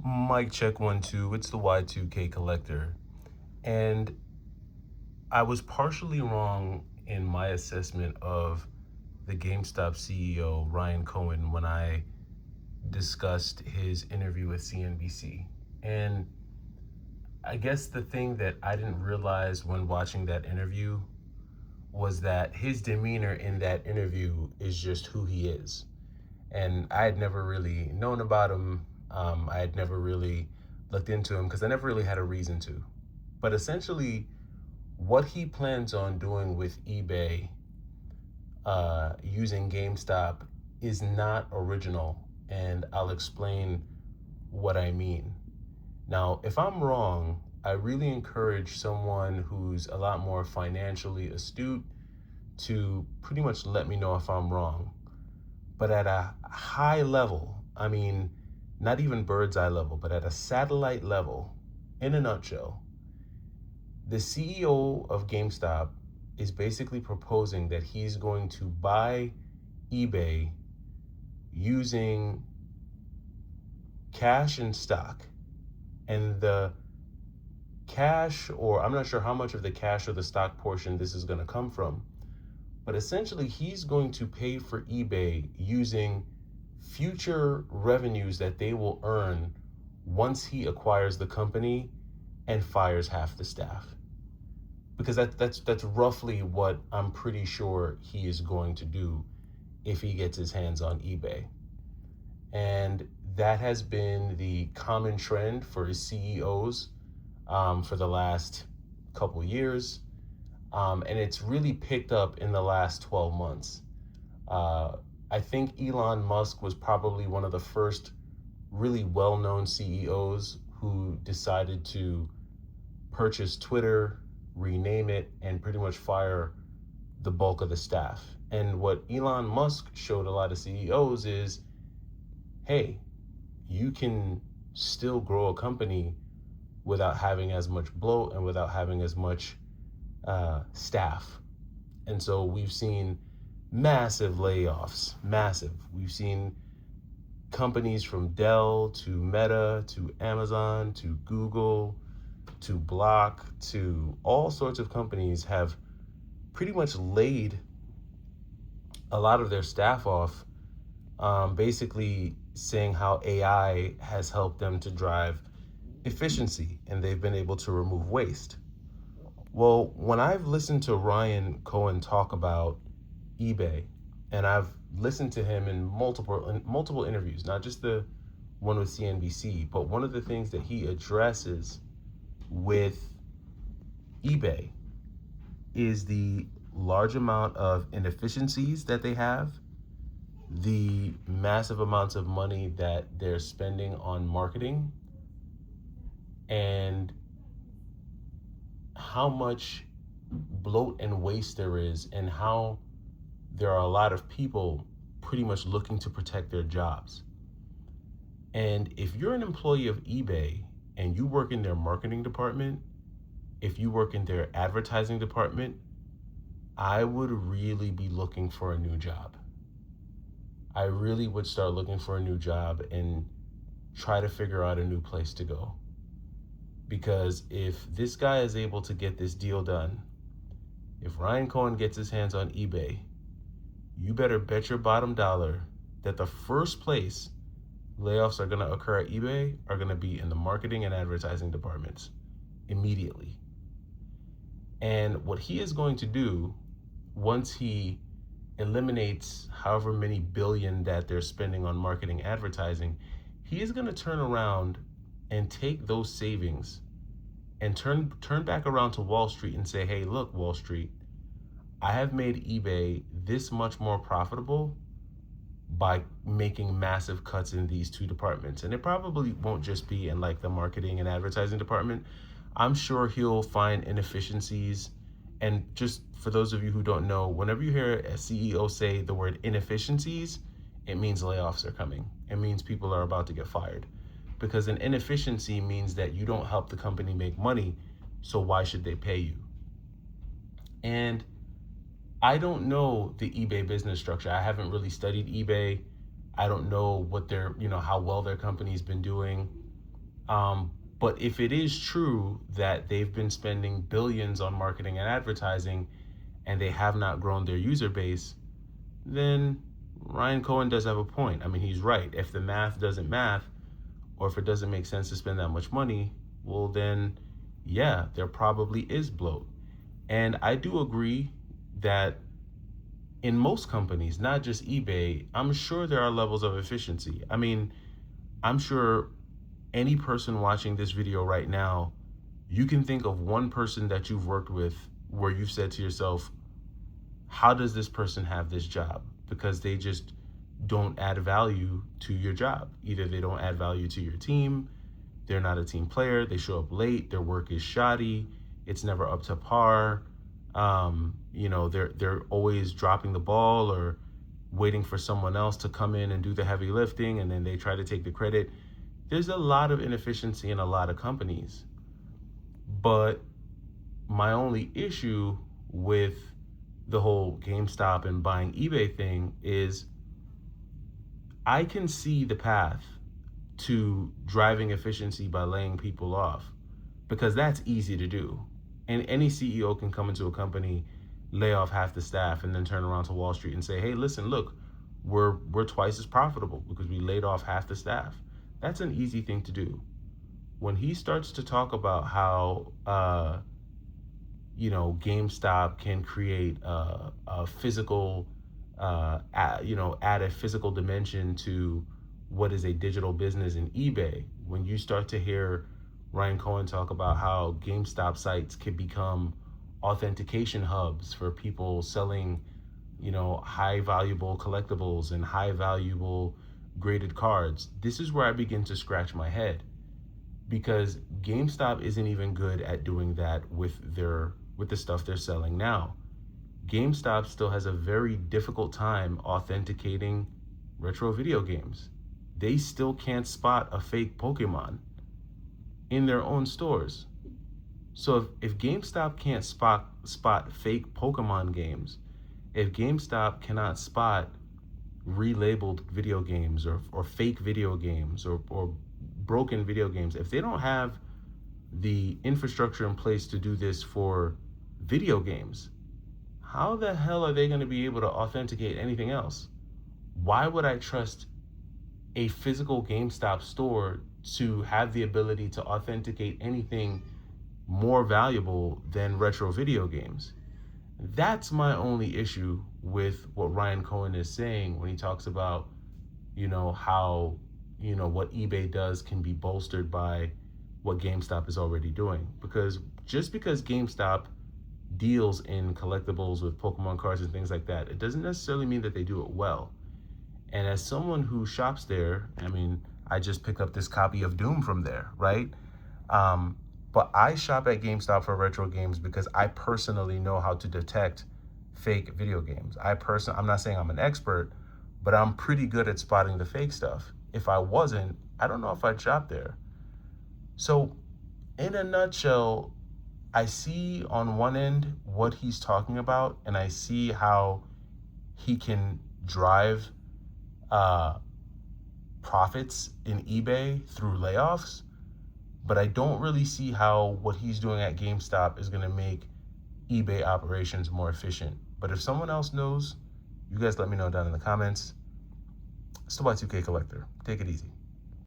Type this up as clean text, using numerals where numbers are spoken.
Mic check 1 2. It's the Y2K collector. And I was partially wrong in my assessment of the GameStop CEO, Ryan Cohen, when I discussed his interview with CNBC. And I guess the thing that I didn't realize when watching that interview was that his demeanor in that interview is just who he is. And I had never really known about him. I had never really looked into him because I never really had a reason to. But essentially, what he plans on doing with eBay using GameStop is not original, and I'll explain what I mean. Now, if I'm wrong, I really encourage someone who's a lot more financially astute to pretty much let me know if I'm wrong. But at a high level, I mean, not even bird's eye level, but at a satellite level, in a nutshell, the CEO of GameStop is basically proposing that he's going to buy eBay using cash and stock. And the cash, or I'm not sure how much of the cash or the stock portion this is going to come from, but essentially he's going to pay for eBay using future revenues that they will earn once he acquires the company and fires half the staff. Because that's roughly what I'm pretty sure he is going to do if he gets his hands on eBay. And that has been the common trend for CEOs for the last couple years. And it's really picked up in the last 12 months. I think Elon Musk was probably one of the first really well-known CEOs who decided to purchase Twitter, rename it, and pretty much fire the bulk of the staff. And what Elon Musk showed a lot of CEOs is, hey, you can still grow a company without having as much bloat and without having as much staff. And so we've seen massive layoffs, massive. We've seen companies from Dell to Meta to Amazon to Google to Block to all sorts of companies have pretty much laid a lot of their staff off, basically saying how AI has helped them to drive efficiency and they've been able to remove waste. Well, when I've listened to Ryan Cohen talk about eBay, and I've listened to him in multiple interviews, not just the one with CNBC, but one of the things that he addresses with eBay is the large amount of inefficiencies that they have, the massive amounts of money that they're spending on marketing, and how much bloat and waste there is, and how there are a lot of people pretty much looking to protect their jobs. And if you're an employee of eBay and you work in their marketing department, if you work in their advertising department, I would really be looking for a new job. I really would start looking for a new job and try to figure out a new place to go. Because if this guy is able to get this deal done, if Ryan Cohen gets his hands on eBay, you better bet your bottom dollar that the first place layoffs are going to occur at eBay are going to be in the marketing and advertising departments immediately. And what he is going to do once he eliminates however many billion that they're spending on marketing advertising, he is going to turn around and take those savings and turn back around to Wall Street and say, hey, look, Wall Street, I have made eBay this much more profitable by making massive cuts in these two departments. And it probably won't just be in like the marketing and advertising department. I'm sure he'll find inefficiencies. And just for those of you who don't know, whenever you hear a CEO say the word inefficiencies, it means layoffs are coming. It means people are about to get fired. Because an inefficiency means that you don't help the company make money, so why should they pay you? And I don't know the eBay business structure. I haven't really studied eBay. I don't know what how well their company's been doing. But if it is true that they've been spending billions on marketing and advertising and they have not grown their user base, then Ryan Cohen does have a point. I mean, he's right. If the math doesn't math, or if it doesn't make sense to spend that much money, well, then yeah, there probably is bloat. And I do agree that in most companies, not just eBay, I'm sure there are levels of efficiency. I mean, I'm sure any person watching this video right now, you can think of one person that you've worked with where you've said to yourself, how does this person have this job? Because they just don't add value to your job. Either they don't add value to your team, they're not a team player, they show up late, their work is shoddy, it's never up to par. They're always dropping the ball or waiting for someone else to come in and do the heavy lifting, and then they try to take the credit. There's a lot of inefficiency in a lot of companies. But my only issue with the whole GameStop and buying eBay thing is I can see the path to driving efficiency by laying people off, because that's easy to do. And any CEO can come into a company, lay off half the staff, and then turn around to Wall Street and say, hey, listen, look, we're twice as profitable because we laid off half the staff. That's an easy thing to do. When he starts to talk about how GameStop can create a physical, add a physical dimension to what is a digital business in eBay. When you start to hear Ryan Cohen talk about how GameStop sites can become authentication hubs for people selling, high valuable collectibles and high valuable graded cards, this is where I begin to scratch my head, because GameStop isn't even good at doing that with the stuff they're selling now. GameStop still has a very difficult time authenticating retro video games. They still can't spot a fake Pokemon in their own stores. So if GameStop can't spot fake Pokemon games, if GameStop cannot spot relabeled video games or fake video games or broken video games, if they don't have the infrastructure in place to do this for video games, how the hell are they going to be able to authenticate anything else? Why would I trust a physical GameStop store to have the ability to authenticate anything more valuable than retro video games? That's my only issue with what Ryan Cohen is saying when he talks about, how, what eBay does can be bolstered by what GameStop is already doing. Because just because GameStop deals in collectibles with Pokemon cards and things like that, it doesn't necessarily mean that they do it well. And as someone who shops there, I mean, I just picked up this copy of Doom from there, right? But I shop at GameStop for retro games because I personally know how to detect fake video games. I'm not saying I'm an expert, but I'm pretty good at spotting the fake stuff. If I wasn't, I don't know if I'd shop there. So in a nutshell, I see on one end what he's talking about, and I see how he can drive profits in eBay through layoffs, but I don't really see how what he's doing at GameStop is going to make eBay operations more efficient. But if someone else knows, you guys let me know down in the comments. It's the Y2K Collector. Take it easy.